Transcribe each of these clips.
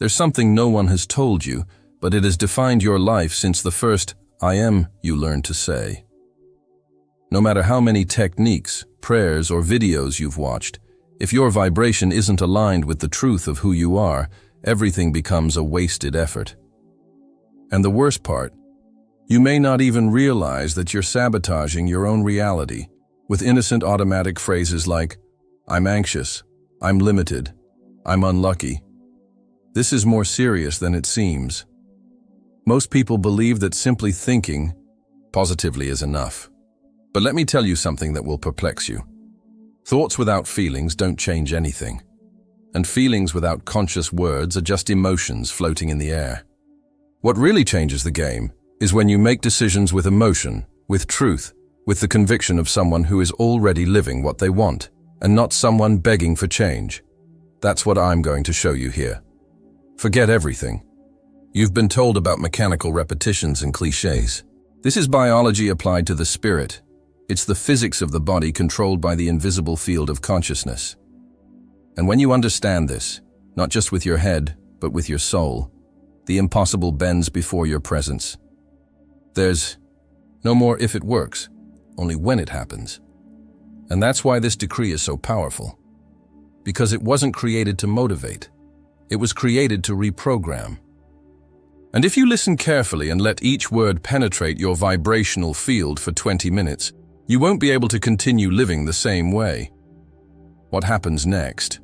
There's something no one has told you, but it has defined your life since the first "I am" you learned to say. No matter how many techniques, prayers, or videos you've watched, if your vibration isn't aligned with the truth of who you are, everything becomes a wasted effort. And the worst part, you may not even realize that you're sabotaging your own reality with innocent automatic phrases like, "I'm anxious," "I'm limited," "I'm unlucky." This is more serious than it seems. Most people believe that simply thinking positively is enough. But let me tell you something that will perplex you. Thoughts without feelings don't change anything. And feelings without conscious words are just emotions floating in the air. What really changes the game is when you make decisions with emotion, with truth, with the conviction of someone who is already living what they want, and not someone begging for change. That's what I'm going to show you here. Forget everything. You've been told about mechanical repetitions and cliches. This is biology applied to the spirit. It's the physics of the body controlled by the invisible field of consciousness. And when you understand this, not just with your head, but with your soul, the impossible bends before your presence. There's no more if it works, only when it happens. And that's why this decree is so powerful. Because it wasn't created to motivate. It was created to reprogram. And if you listen carefully and let each word penetrate your vibrational field for 20 minutes, you won't be able to continue living the same way. What happens next?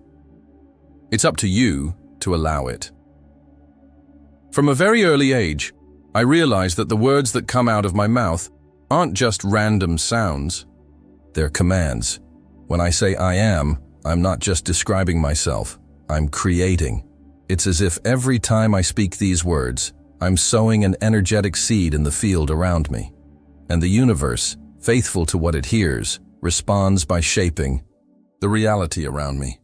It's up to you to allow it. From a very early age, I realized that the words that come out of my mouth aren't just random sounds. They're commands. When I say "I am," I'm not just describing myself, I'm creating. It's as if every time I speak these words, I'm sowing an energetic seed in the field around me. And the universe, faithful to what it hears, responds by shaping the reality around me.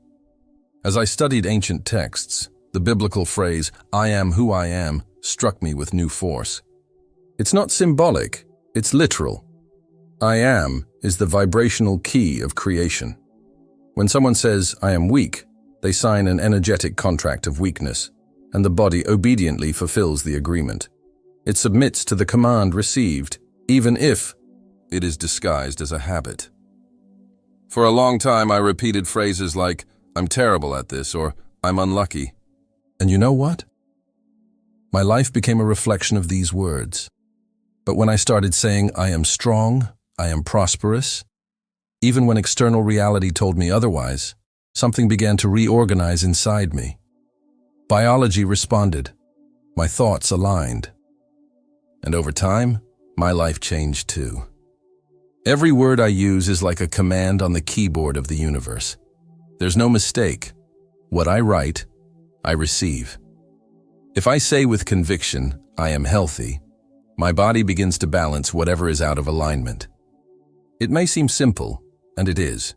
As I studied ancient texts, the biblical phrase, "I am who I am," struck me with new force. It's not symbolic, it's literal. I am is the vibrational key of creation. When someone says, "I am weak," they sign an energetic contract of weakness, and the body obediently fulfills the agreement. It submits to the command received, even if it is disguised as a habit. For a long time, I repeated phrases like, "I'm terrible at this," or "I'm unlucky." And you know what? My life became a reflection of these words. But when I started saying, "I am strong," "I am prosperous," even when external reality told me otherwise, something began to reorganize inside me. Biology responded. My thoughts aligned. And over time, my life changed too. Every word I use is like a command on the keyboard of the universe. There's no mistake. What I write, I receive. If I say with conviction, "I am healthy," my body begins to balance whatever is out of alignment. It may seem simple, and it is.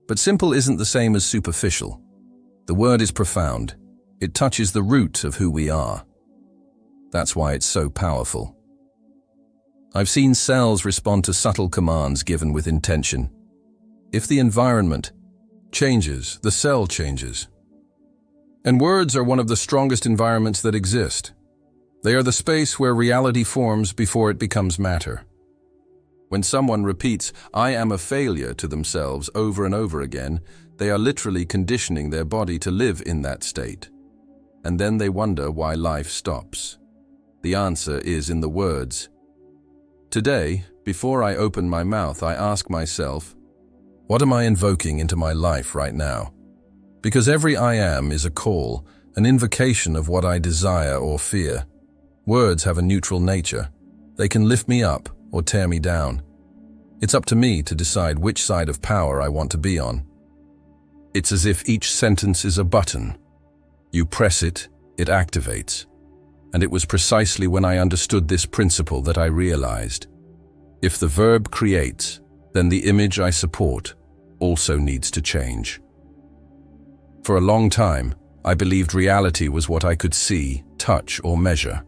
But simple isn't the same as superficial. The word is profound. It touches the root of who we are. That's why it's so powerful. I've seen cells respond to subtle commands given with intention. If the environment changes, the cell changes. And words are one of the strongest environments that exist. They are the space where reality forms before it becomes matter. When someone repeats, "I am a failure" to themselves over and over again, they are literally conditioning their body to live in that state. And then they wonder why life stops. The answer is in the words. Today, before I open my mouth, I ask myself, what am I invoking into my life right now? Because every "I am" is a call, an invocation of what I desire or fear. Words have a neutral nature. They can lift me up or tear me down. It's up to me to decide which side of power I want to be on. It's as if each sentence is a button. You press it, it activates. And it was precisely when I understood this principle that I realized, if the verb creates, then the image I support also needs to change. For a long time, I believed reality was what I could see, touch, or measure.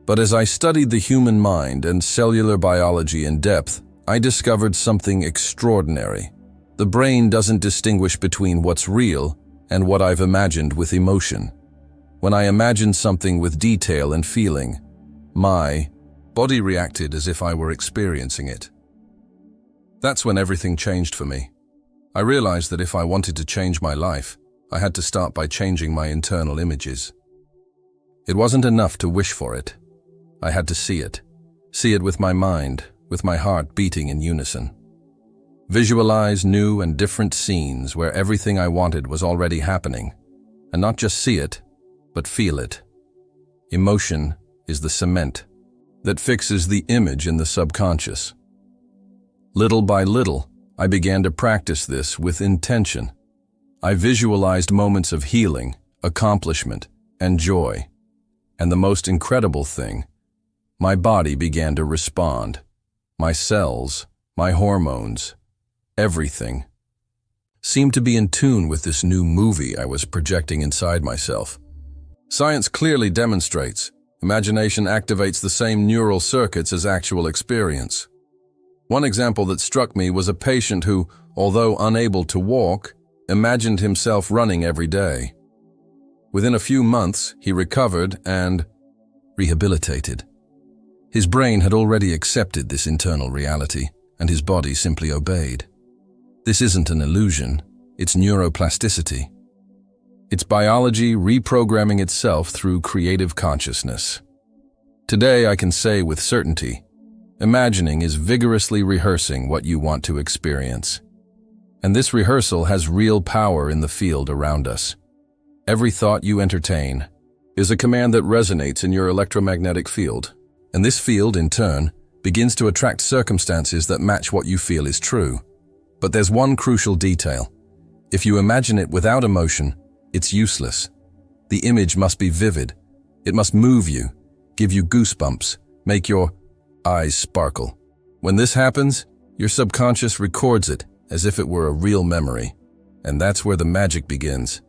But as I studied the human mind and cellular biology in depth, I discovered something extraordinary. The brain doesn't distinguish between what's real and what I've imagined with emotion. When I imagined something with detail and feeling, my body reacted as if I were experiencing it. That's when everything changed for me. I realized that if I wanted to change my life, I had to start by changing my internal images. It wasn't enough to wish for it. I had to see it with my mind, with my heart beating in unison. Visualize new and different scenes where everything I wanted was already happening, and not just see it, but feel it. Emotion is the cement that fixes the image in the subconscious. Little by little, I began to practice this with intention. I visualized moments of healing, accomplishment, and joy. And the most incredible thing, my body began to respond. My cells, my hormones, everything seemed to be in tune with this new movie I was projecting inside myself. Science clearly demonstrates imagination activates the same neural circuits as actual experience. One example that struck me was a patient who, although unable to walk, imagined himself running every day. Within a few months, he recovered and rehabilitated. His brain had already accepted this internal reality, and his body simply obeyed. This isn't an illusion, it's neuroplasticity. It's biology reprogramming itself through creative consciousness. Today, I can say with certainty, imagining is vigorously rehearsing what you want to experience. And this rehearsal has real power in the field around us. Every thought you entertain is a command that resonates in your electromagnetic field, and this field, in turn, begins to attract circumstances that match what you feel is true. But there's one crucial detail. If you imagine it without emotion, it's useless. The image must be vivid. It must move you, give you goosebumps, make your eyes sparkle. When this happens, your subconscious records it as if it were a real memory. And that's where the magic begins.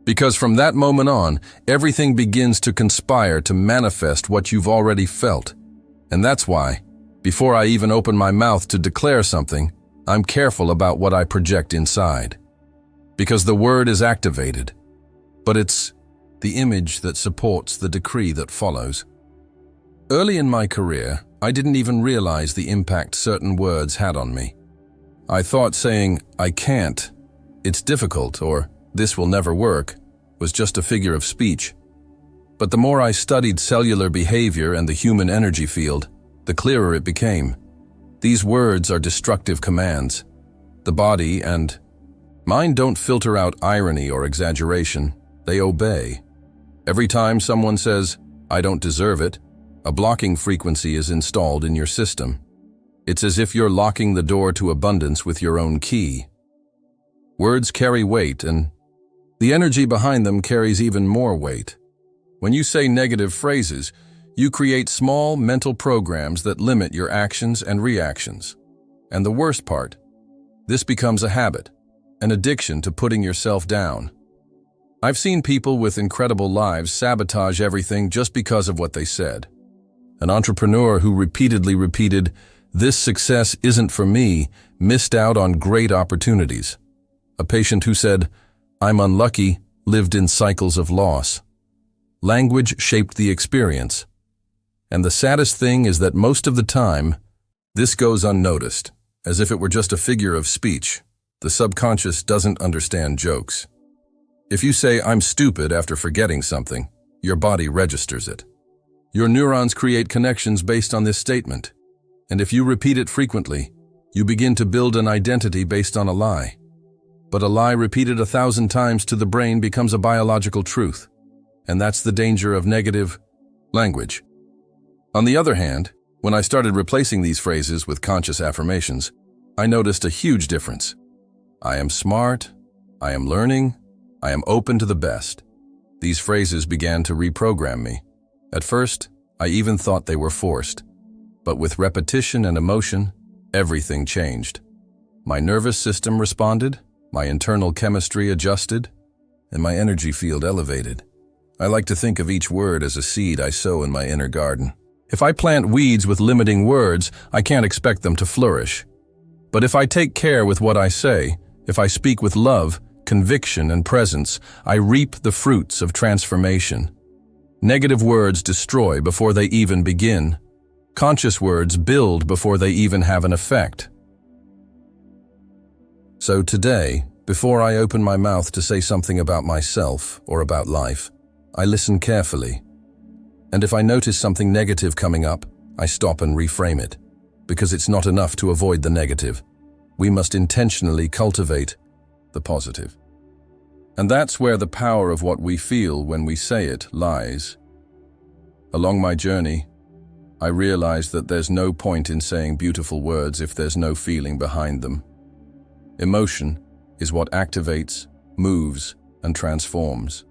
Because from that moment on, everything begins to conspire to manifest what you've already felt. And that's why, before I even open my mouth to declare something, I'm careful about what I project inside. Because the word is activated, but it's the image that supports the decree that follows. Early in my career, I didn't even realize the impact certain words had on me. I thought saying, "I can't," "it's difficult," or "this will never work," was just a figure of speech. But the more I studied cellular behavior and the human energy field, the clearer it became. These words are destructive commands. The body and mind don't filter out irony or exaggeration. They obey. Every time someone says, "I don't deserve it," a blocking frequency is installed in your system. It's as if you're locking the door to abundance with your own key. Words carry weight, and the energy behind them carries even more weight. When you say negative phrases, you create small mental programs that limit your actions and reactions. And the worst part, this becomes a habit, an addiction to putting yourself down. I've seen people with incredible lives sabotage everything just because of what they said. An entrepreneur who repeatedly repeated, "This success isn't for me," missed out on great opportunities. A patient who said, "I'm unlucky," lived in cycles of loss. Language shaped the experience. And the saddest thing is that most of the time, this goes unnoticed, as if it were just a figure of speech. The subconscious doesn't understand jokes. If you say, "I'm stupid," after forgetting something, your body registers it. Your neurons create connections based on this statement. And if you repeat it frequently, you begin to build an identity based on a lie. But a lie repeated 1,000 times to the brain becomes a biological truth. And that's the danger of negative language. On the other hand, when I started replacing these phrases with conscious affirmations, I noticed a huge difference. I am smart, I am learning, I am open to the best. These phrases began to reprogram me. At first, I even thought they were forced. But with repetition and emotion, everything changed. My nervous system responded, my internal chemistry adjusted, and my energy field elevated. I like to think of each word as a seed I sow in my inner garden. If I plant weeds with limiting words, I can't expect them to flourish. But if I take care with what I say, if I speak with love, conviction, and presence, I reap the fruits of transformation. Negative words destroy before they even begin. Conscious words build before they even have an effect. So today, before I open my mouth to say something about myself or about life, I listen carefully. And if I notice something negative coming up, I stop and reframe it. Because it's not enough to avoid the negative. We must intentionally cultivate the positive. And that's where the power of what we feel when we say it lies. Along my journey, I realized that there's no point in saying beautiful words if there's no feeling behind them. Emotion is what activates, moves, and transforms.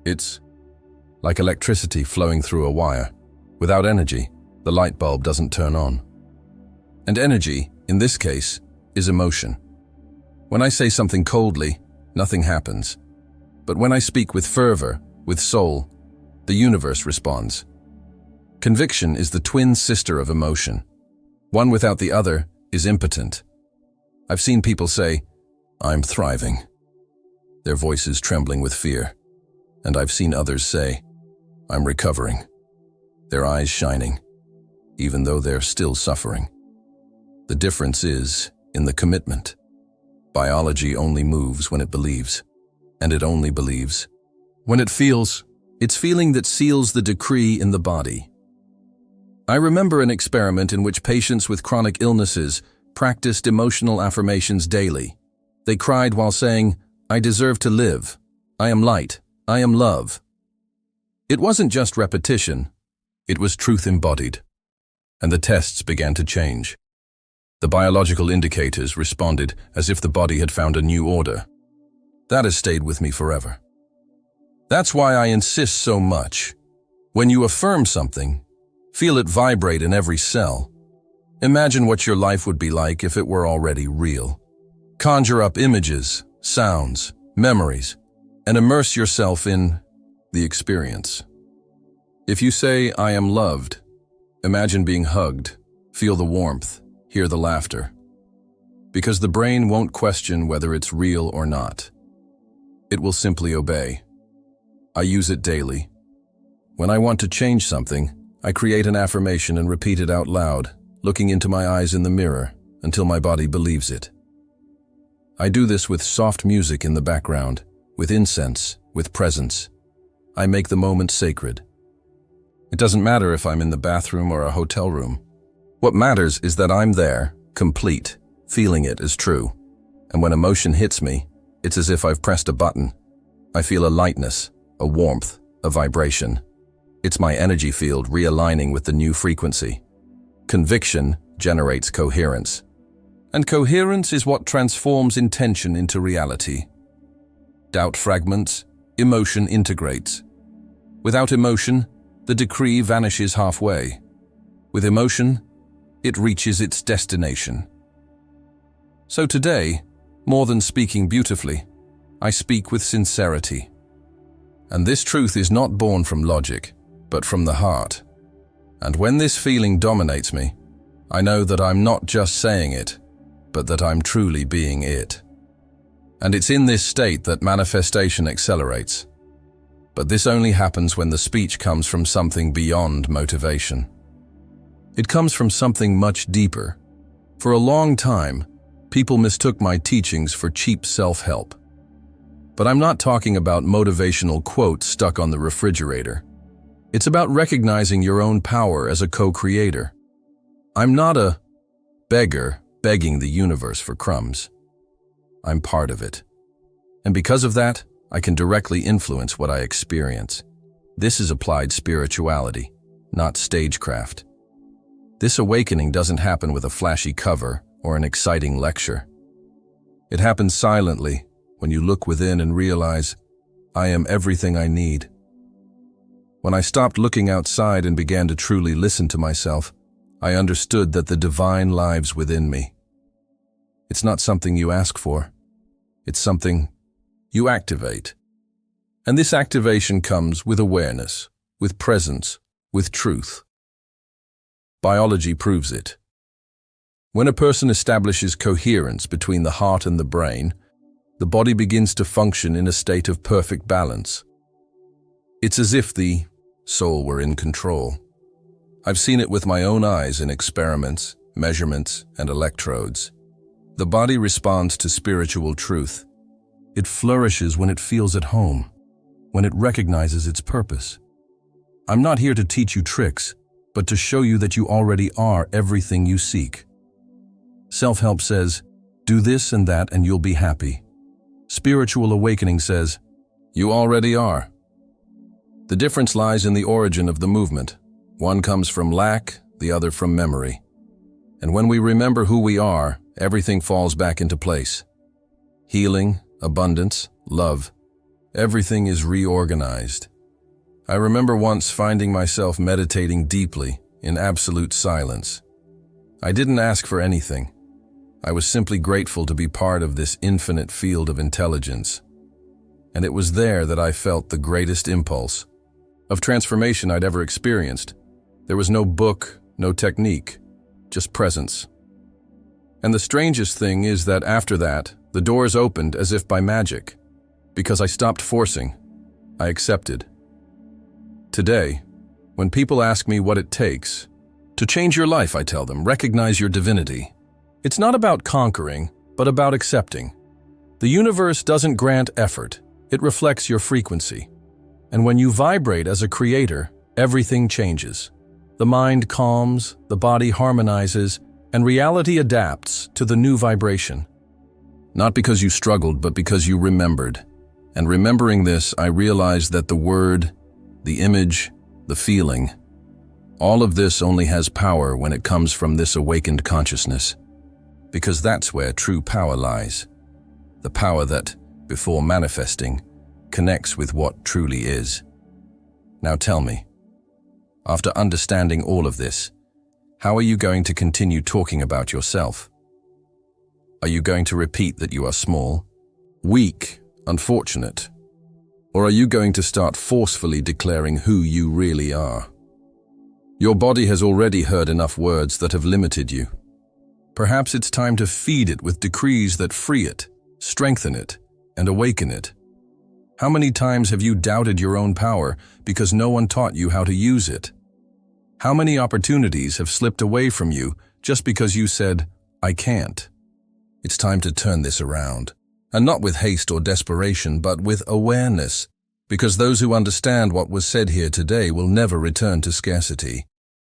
It's like electricity flowing through a wire. Without energy, the light bulb doesn't turn on. And energy, in this case, is emotion. When I say something coldly, nothing happens. But when I speak with fervor, with soul, the universe responds. Conviction is the twin sister of emotion. One without the other is impotent. I've seen people say, "I'm thriving," their voices trembling with fear. And I've seen others say, "I'm recovering," their eyes shining, even though they're still suffering. The difference is in the commitment. Biology only moves when it believes, and it only believes when it feels. It's feeling that seals the decree in the body. I remember an experiment in which patients with chronic illnesses practiced emotional affirmations daily. They cried while saying, "I deserve to live. I am light. I am love." It wasn't just repetition, it was truth embodied. And the tests began to change. The biological indicators responded as if the body had found a new order. That has stayed with me forever. That's why I insist so much. When you affirm something, feel it vibrate in every cell. Imagine what your life would be like if it were already real. Conjure up images, sounds, memories, and immerse yourself in the experience. If you say, "I am loved," imagine being hugged, feel the warmth, hear the laughter. Because the brain won't question whether it's real or not. It will simply obey. I use it daily. When I want to change something, I create an affirmation and repeat it out loud, looking into my eyes in the mirror until my body believes it. I do this with soft music in the background, with incense, with presence. I make the moment sacred. It doesn't matter if I'm in the bathroom or a hotel room. What matters is that I'm there, complete, feeling it as true. And when emotion hits me, it's as if I've pressed a button. I feel a lightness, a warmth, a vibration. It's my energy field realigning with the new frequency. Conviction generates coherence. And coherence is what transforms intention into reality. Doubt fragments, emotion integrates. Without emotion, the decree vanishes halfway. With emotion, it reaches its destination. So today, more than speaking beautifully, I speak with sincerity. And this truth is not born from logic, but from the heart. And when this feeling dominates me, I know that I'm not just saying it, but that I'm truly being it. And it's in this state that manifestation accelerates. But this only happens when the speech comes from something beyond motivation. It comes from something much deeper. For a long time, people mistook my teachings for cheap self-help. But I'm not talking about motivational quotes stuck on the refrigerator. It's about recognizing your own power as a co-creator. I'm not a beggar begging the universe for crumbs. I'm part of it. And because of that, I can directly influence what I experience. This is applied spirituality, not stagecraft. This awakening doesn't happen with a flashy cover or an exciting lecture. It happens silently when you look within and realize, I am everything I need. When I stopped looking outside and began to truly listen to myself, I understood that the divine lives within me. It's not something you ask for. It's something you activate. And this activation comes with awareness, with presence, with truth. Biology proves it. When a person establishes coherence between the heart and the brain, the body begins to function in a state of perfect balance. It's as if the soul were in control. I've seen it with my own eyes in experiments, measurements, and electrodes. The body responds to spiritual truth. It flourishes when it feels at home, when it recognizes its purpose. I'm not here to teach you tricks, but to show you that you already are everything you seek. Self-help says, do this and that and you'll be happy. Spiritual awakening says, you already are. The difference lies in the origin of the movement. One comes from lack, the other from memory. And when we remember who we are, everything falls back into place. Healing, abundance, love, everything is reorganized. I remember once finding myself meditating deeply, in absolute silence. I didn't ask for anything. I was simply grateful to be part of this infinite field of intelligence. And it was there that I felt the greatest impulse of transformation I'd ever experienced. There was no book, no technique, just presence. And the strangest thing is that after that, the doors opened as if by magic. Because I stopped forcing, I accepted. Today, when people ask me what it takes to change your life, I tell them, recognize your divinity. It's not about conquering, but about accepting. The universe doesn't grant effort, it reflects your frequency. And when you vibrate as a creator, everything changes. The mind calms, the body harmonizes, and reality adapts to the new vibration. Not because you struggled, but because you remembered. And remembering this, I realized that the word, the image, the feeling, all of this only has power when it comes from this awakened consciousness. Because that's where true power lies. The power that, before manifesting, connects with what truly is. Now tell me, after understanding all of this, how are you going to continue talking about yourself? Are you going to repeat that you are small, weak, unfortunate? Or are you going to start forcefully declaring who you really are? Your body has already heard enough words that have limited you. Perhaps it's time to feed it with decrees that free it, strengthen it, and awaken it. How many times have you doubted your own power because no one taught you how to use it? How many opportunities have slipped away from you just because you said, I can't? It's time to turn this around. And not with haste or desperation, but with awareness, because those who understand what was said here today will never return to scarcity.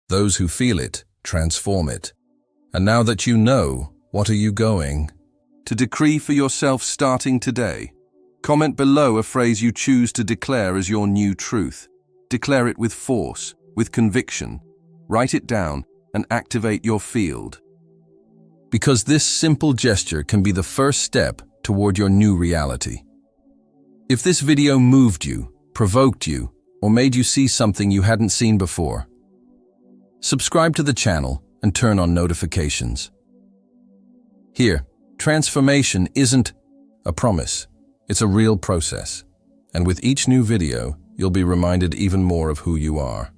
Those who feel it, transform it. And now that you know, what are you going to decree for yourself starting today? Comment below a phrase you choose to declare as your new truth. Declare it with force, with conviction. Write it down and activate your field. Because this simple gesture can be the first step toward your new reality. If this video moved you, provoked you, or made you see something you hadn't seen before, subscribe to the channel and turn on notifications. Here, transformation isn't a promise, it's a real process. And with each new video, you'll be reminded even more of who you are.